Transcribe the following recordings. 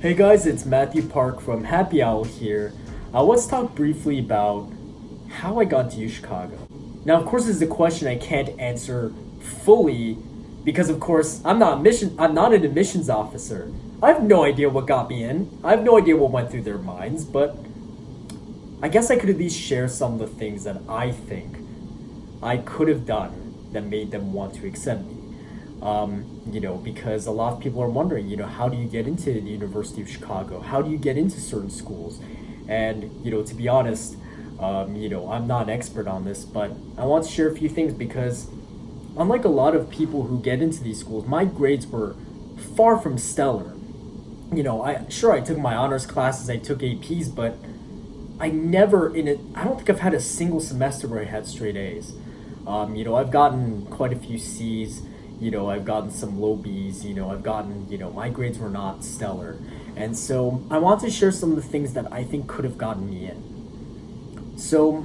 Hey guys, it's Matthew Park from Happy Owl here. Let's talk briefly about how I got to UChicago. Now, of course, this is a question I can't answer fully because, of course, I'm not an admissions officer. I have no idea what got me in. I have no idea what went through their minds, but I guess I could at least share some of the things that I think I could have done that made them want to accept me. Because a lot of people are wondering, how do you get into the University of Chicago? How do you get into certain schools? And, to be honest, I'm not an expert on this, but I want to share a few things because unlike a lot of people who get into these schools, my grades were far from stellar. I took my honors classes, I took APs, but I don't think I've had a single semester where I had straight A's. I've gotten quite a few C's. I've gotten some low B's. My grades were not stellar. And so I want to share some of the things that I think could have gotten me in. So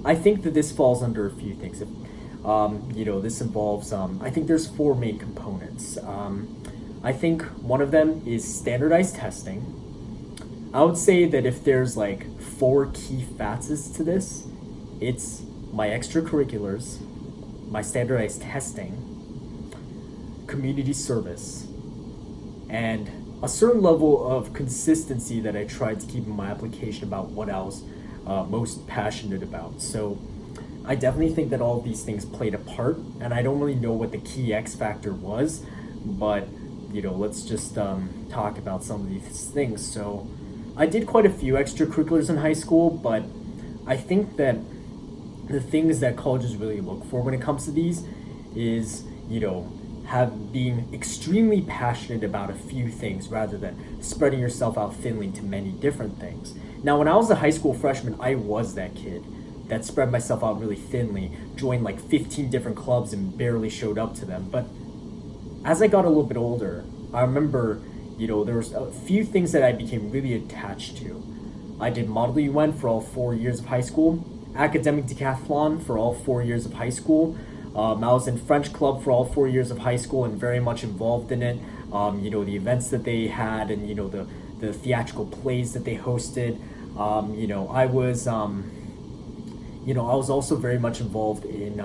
I think that this falls under a few things. This involves, I think there's four main components. I think one of them is standardized testing. I would say that if there's like four key facets to this, it's my extracurriculars, my standardized testing, community service, and a certain level of consistency that I tried to keep in my application about what I was most passionate about. So I definitely think that all of these things played a part, and I don't really know what the key X factor was, but let's just talk about some of these things. So I did quite a few extracurriculars in high school, but I think that the things that colleges really look for when it comes to these is, being extremely passionate about a few things rather than spreading yourself out thinly to many different things. Now, when I was a high school freshman, I was that kid that spread myself out really thinly, joined like 15 different clubs and barely showed up to them. But as I got a little bit older, I remember, there was a few things that I became really attached to. I did Model UN for all 4 years of high school, academic decathlon for all 4 years of high school. I was in French club for all 4 years of high school and very much involved in it. The events that they had and, the theatrical plays that they hosted. I was also very much involved in,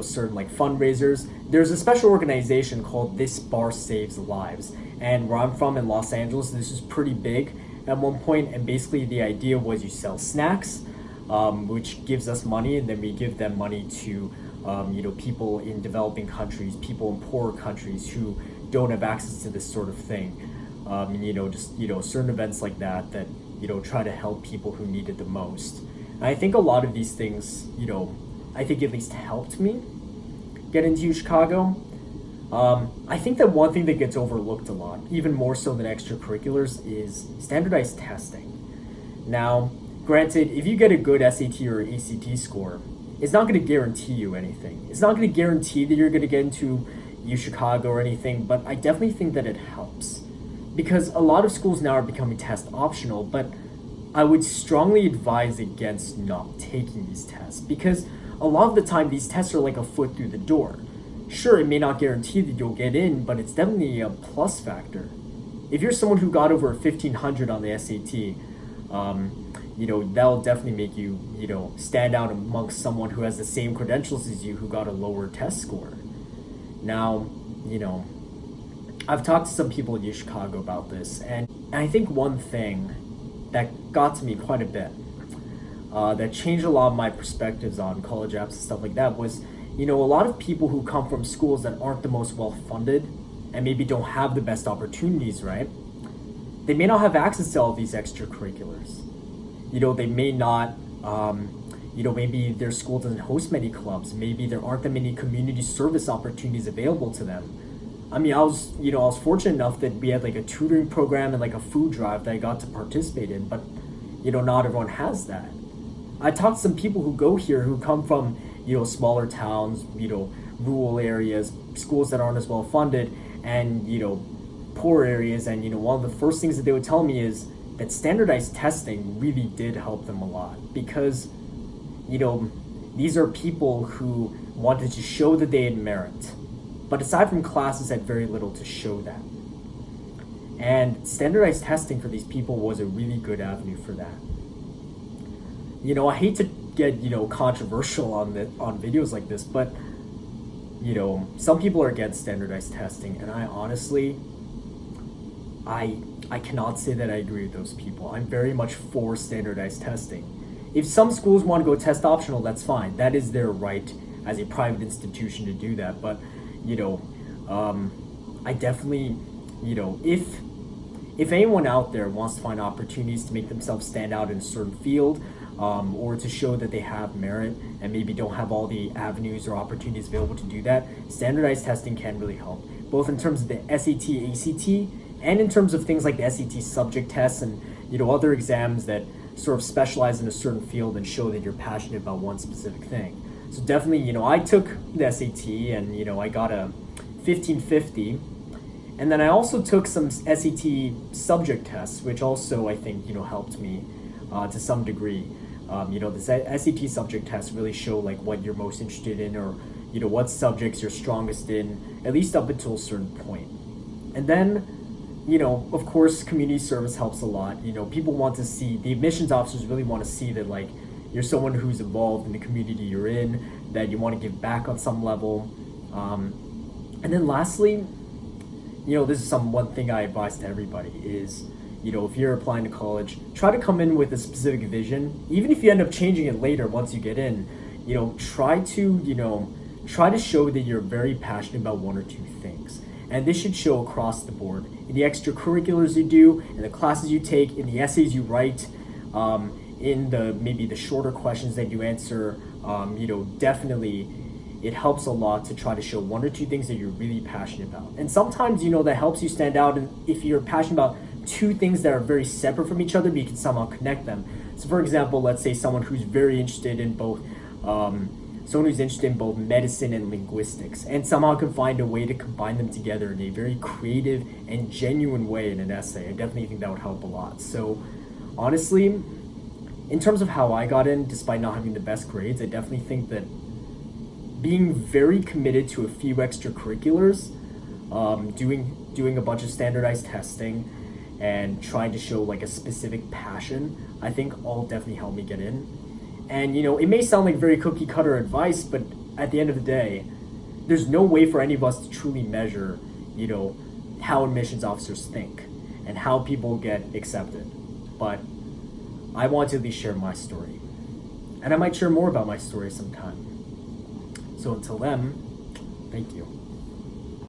certain like fundraisers. There's a special organization called This Bar Saves Lives. And where I'm from in Los Angeles, this is pretty big at one point. And basically the idea was you sell snacks, which gives us money, and then we give them money to people in developing countries, people in poorer countries who don't have access to this sort of thing. Certain events like that, try to help people who need it the most. And I think a lot of these things, I think at least helped me get into Chicago. I think that one thing that gets overlooked a lot, even more so than extracurriculars, is standardized testing. Now, granted, if you get a good SAT or ACT score, it's not going to guarantee you anything. It's not going to guarantee that you're going to get into UChicago or anything, but I definitely think that it helps. Because a lot of schools now are becoming test optional, but I would strongly advise against not taking these tests because a lot of the time these tests are like a foot through the door. Sure, it may not guarantee that you'll get in, but it's definitely a plus factor. If you're someone who got over 1,500 on the SAT, that'll definitely make you, stand out amongst someone who has the same credentials as you who got a lower test score. Now, I've talked to some people in UChicago about this, and I think one thing that got to me quite a bit, that changed a lot of my perspectives on college apps and stuff like that was, a lot of people who come from schools that aren't the most well-funded and maybe don't have the best opportunities, right? They may not have access to all these extracurriculars. They may not, maybe their school doesn't host many clubs. Maybe there aren't that many community service opportunities available to them. I was fortunate enough that we had like a tutoring program and like a food drive that I got to participate in, but, not everyone has that. I talked to some people who go here who come from, smaller towns, rural areas, schools that aren't as well funded, and, poor areas. And, one of the first things that they would tell me is that standardized testing really did help them a lot because, these are people who wanted to show that they had merit. But aside from classes, had very little to show that. And standardized testing for these people was a really good avenue for that. I hate to get, controversial on videos like this, but some people are against standardized testing, and I honestly, I cannot say that I agree with those people. I'm very much for standardized testing. If some schools want to go test optional, that's fine. That is their right as a private institution to do that. But I definitely, if anyone out there wants to find opportunities to make themselves stand out in a certain field, or to show that they have merit and maybe don't have all the avenues or opportunities available to do that, standardized testing can really help, both in terms of the SAT, ACT, and in terms of things like the SAT subject tests and other exams that sort of specialize in a certain field and show that you're passionate about one specific thing. So definitely, I took the SAT and I got a 1550, and then I also took some SAT subject tests, which also I think helped me to some degree. The SAT subject tests really show like what you're most interested in, or what subjects you're strongest in, at least up until a certain point. And then of course, community service helps a lot. People want to see, the admissions officers really want to see that like you're someone who's involved in the community you're in, that you want to give back on some level. And then lastly, this is one thing I advise to everybody is, if you're applying to college, try to come in with a specific vision. Even if you end up changing it later once you get in, try to show that you're very passionate about one or two things. And this should show across the board in the extracurriculars you do, in the classes you take, in the essays you write, in maybe the shorter questions that you answer. Definitely it helps a lot to try to show one or two things that you're really passionate about. And sometimes, that helps you stand out. And if you're passionate about two things that are very separate from each other, but you can somehow connect them. So for example, let's say someone who's very interested in both medicine and linguistics, and somehow can find a way to combine them together in a very creative and genuine way in an essay. I definitely think that would help a lot. So honestly, in terms of how I got in, despite not having the best grades, I definitely think that being very committed to a few extracurriculars, doing a bunch of standardized testing, and trying to show like a specific passion, I think all definitely helped me get in. And it may sound like very cookie cutter advice, but at the end of the day, there's no way for any of us to truly measure, how admissions officers think and how people get accepted. But I want to at least share my story, and I might share more about my story sometime. So until then, thank you.